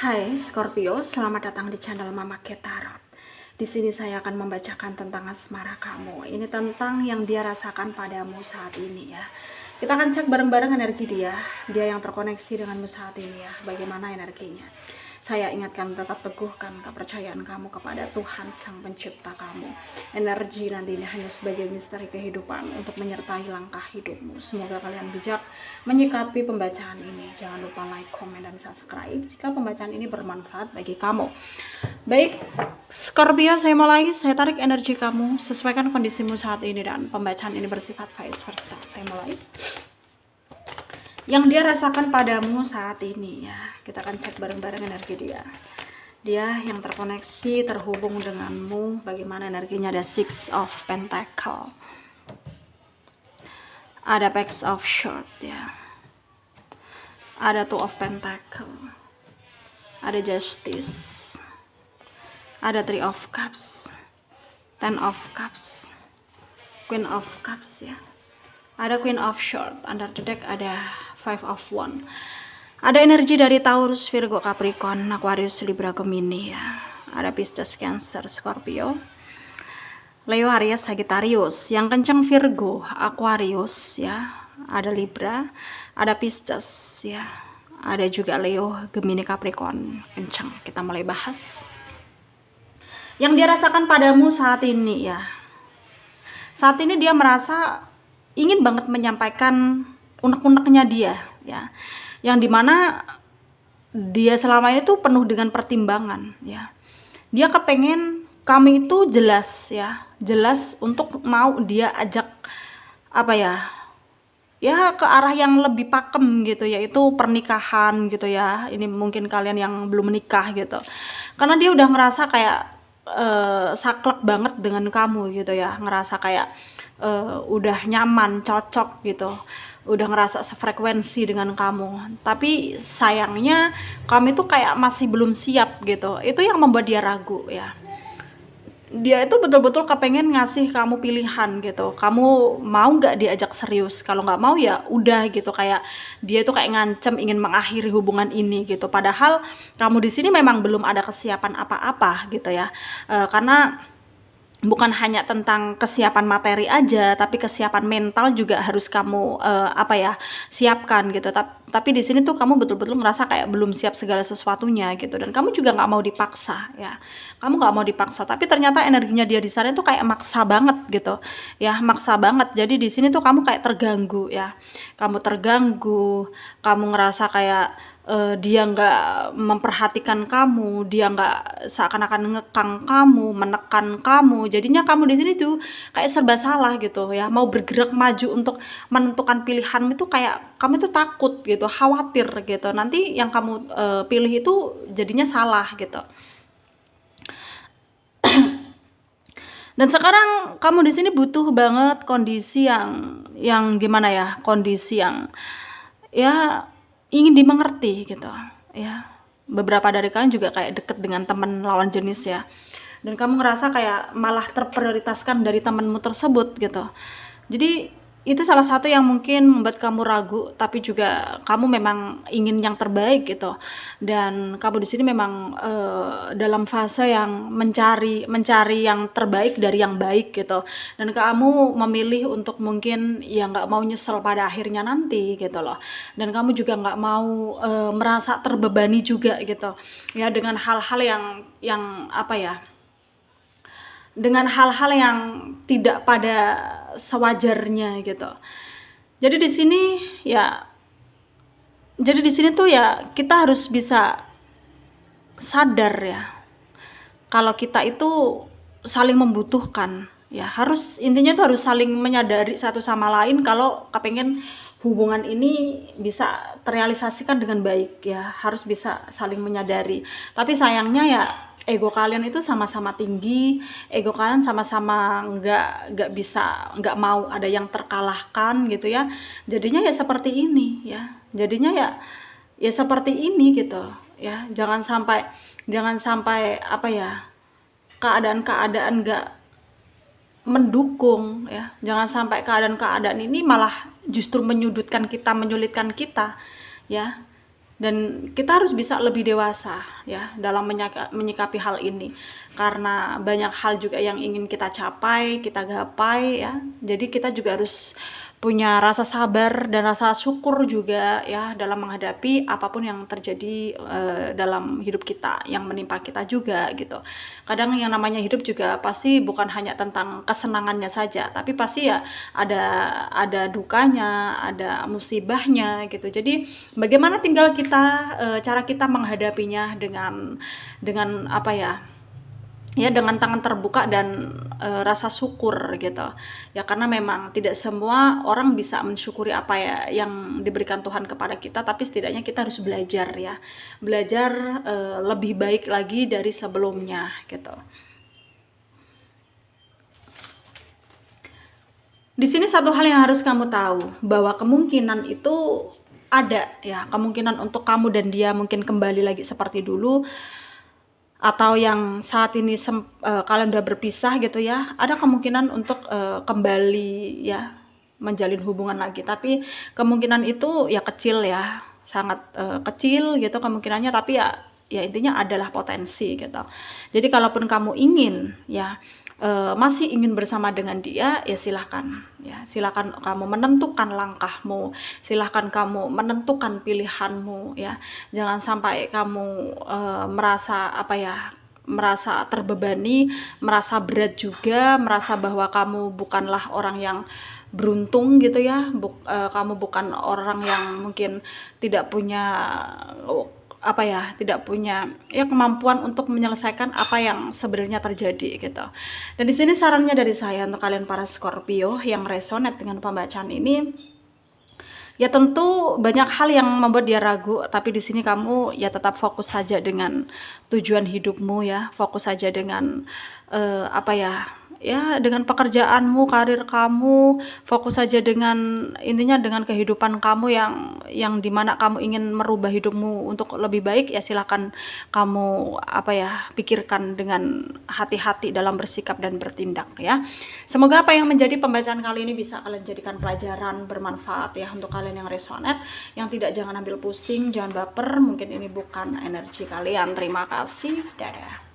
Hai Scorpio, selamat datang di channel Mama Ketarot. Di sini saya akan membacakan tentang asmara kamu. Ini tentang yang dia rasakan padamu saat ini ya. Kita akan cek bareng-bareng energi dia yang terkoneksi denganmu saat ini ya. Bagaimana energinya? Saya ingatkan, tetap teguhkan kepercayaan kamu kepada Tuhan Sang Pencipta kamu. Energi nanti ini hanya sebagai misteri kehidupan untuk menyertai langkah hidupmu. Semoga kalian bijak menyikapi pembacaan ini. Jangan lupa like, komen, dan subscribe jika pembacaan ini bermanfaat bagi kamu. Baik, Scorpio, saya mulai. Saya tarik energi kamu, sesuaikan kondisimu saat ini, dan pembacaan ini bersifat vice versa. Saya mulai. Yang dia rasakan padamu saat ini ya, kita akan cek bareng-bareng energi dia yang terkoneksi, terhubung denganmu. Bagaimana energinya? Ada Six of Pentacle, ada Page of Swords ya, ada Two of Pentacle, ada Justice, ada Three of Cups, Ten of Cups, Queen of Cups ya, ada Queen of Swords. Under the deck ada Five of Wands. Ada energi dari Taurus, Virgo, Capricorn, Aquarius, Libra, Gemini ya. Ada Pisces, Cancer, Scorpio, Leo, Aries, Sagittarius. Yang kencang Virgo, Aquarius ya. Ada Libra, ada Pisces ya. Ada juga Leo, Gemini, Capricorn. Kencang. Kita mulai bahas. Yang dia rasakan padamu saat ini ya. Saat ini dia merasa ingin banget menyampaikan unek-uneknya dia ya, yang dimana dia selama ini tuh penuh dengan pertimbangan ya. Dia kepengen kami itu jelas ya, jelas untuk mau dia ajak apa ya ke arah yang lebih pakem gitu, yaitu pernikahan gitu ya. Ini mungkin kalian yang belum menikah gitu, karena dia udah ngerasa kayak saklek banget dengan kamu gitu ya, ngerasa kayak udah nyaman, cocok gitu, udah ngerasa sefrekuensi dengan kamu. Tapi sayangnya kamu itu kayak masih belum siap gitu. Itu yang membuat dia ragu ya. Dia itu betul-betul kepengen ngasih kamu pilihan gitu. Kamu mau nggak diajak serius? Kalau nggak mau ya udah gitu. Kayak dia itu kayak ngancem ingin mengakhiri hubungan ini gitu. Padahal kamu di sini memang belum ada kesiapan apa-apa gitu ya. Karena bukan hanya tentang kesiapan materi aja, tapi kesiapan mental juga harus kamu siapkan gitu. Tapi di sini tuh kamu betul-betul ngerasa kayak belum siap segala sesuatunya gitu, dan kamu juga nggak mau dipaksa ya. Kamu nggak mau dipaksa, tapi ternyata energinya dia di sana tuh kayak maksa banget gitu ya, maksa banget. Jadi di sini tuh kamu kayak terganggu ya, kamu terganggu, kamu ngerasa kayak dia nggak memperhatikan kamu, dia nggak seakan-akan ngekang kamu, menekan kamu. Jadinya kamu di sini tuh kayak serba salah gitu ya. Mau bergerak maju untuk menentukan pilihanmu itu kayak kamu itu takut gitu, khawatir gitu. Nanti yang kamu pilih itu jadinya salah gitu. Dan sekarang kamu di sini butuh banget kondisi yang gimana ya? Kondisi yang ya ingin dimengerti gitu ya. Beberapa dari kalian juga kayak deket dengan teman lawan jenis ya, dan kamu ngerasa kayak malah terprioritaskan dari temanmu tersebut gitu. Jadi itu salah satu yang mungkin membuat kamu ragu, tapi juga kamu memang ingin yang terbaik gitu. Dan kamu di sini memang dalam fase yang mencari yang terbaik dari yang baik gitu. Dan kamu memilih untuk mungkin ya nggak mau nyesel pada akhirnya nanti gitu loh. Dan kamu juga nggak mau merasa terbebani juga gitu ya, dengan hal-hal yang apa ya, dengan hal-hal yang tidak pada sewajarnya gitu. Jadi di sini tuh ya kita harus bisa sadar ya, kalau kita itu saling membutuhkan ya. Intinya tuh harus saling menyadari satu sama lain kalau kepengen hubungan ini bisa terrealisasikan dengan baik ya. Harus bisa saling menyadari. Tapi sayangnya ya ego kalian itu sama-sama tinggi, ego kalian sama-sama nggak mau ada yang terkalahkan gitu ya. Jadinya ya seperti ini ya. Jadinya ya seperti ini gitu ya. Jangan sampai apa ya, keadaan-keadaan nggak mendukung ya. Jangan sampai keadaan-keadaan ini malah justru menyulitkan kita ya. Dan kita harus bisa lebih dewasa ya dalam menyikapi hal ini, karena banyak hal juga yang ingin kita capai, kita gapai ya. Jadi kita juga harus punya rasa sabar dan rasa syukur juga ya dalam menghadapi apapun yang terjadi dalam hidup kita, yang menimpa kita juga gitu. Kadang yang namanya hidup juga pasti bukan hanya tentang kesenangannya saja, tapi pasti ya ada dukanya, ada musibahnya gitu. Jadi bagaimana tinggal kita, cara kita menghadapinya dengan apa ya, dengan tangan terbuka dan rasa syukur gitu ya, karena memang tidak semua orang bisa mensyukuri apa ya yang diberikan Tuhan kepada kita, tapi setidaknya kita harus belajar ya, belajar lebih baik lagi dari sebelumnya gitu. Di sini satu hal yang harus kamu tahu, bahwa kemungkinan itu ada ya, kemungkinan untuk kamu dan dia mungkin kembali lagi seperti dulu, atau yang saat ini kalian udah berpisah gitu ya, ada kemungkinan untuk kembali ya menjalin hubungan lagi, tapi kemungkinan itu ya kecil ya, sangat kecil gitu kemungkinannya, tapi ya intinya adalah potensi gitu. Jadi kalaupun kamu ingin ya masih ingin bersama dengan dia, ya silahkan kamu menentukan langkahmu, silahkan kamu menentukan pilihanmu ya. Jangan sampai kamu merasa terbebani, merasa berat juga, merasa bahwa kamu bukanlah orang yang beruntung gitu ya, kamu bukan orang yang mungkin tidak punya tidak punya kemampuan untuk menyelesaikan apa yang sebenarnya terjadi gitu. Dan di sini sarannya dari saya untuk kalian para Scorpio yang resonate dengan pembacaan ini, ya tentu banyak hal yang membuat dia ragu, tapi di sini kamu ya tetap fokus saja dengan tujuan hidupmu ya, fokus saja dengan dengan pekerjaanmu, karir kamu, fokus saja dengan intinya dengan kehidupan kamu yang dimana kamu ingin merubah hidupmu untuk lebih baik, ya silakan kamu pikirkan dengan hati-hati dalam bersikap dan bertindak ya. Semoga apa yang menjadi pembacaan kali ini bisa kalian jadikan pelajaran bermanfaat ya untuk kalian yang resonate, yang tidak jangan ambil pusing, jangan baper, mungkin ini bukan energi kalian. Terima kasih, dadah.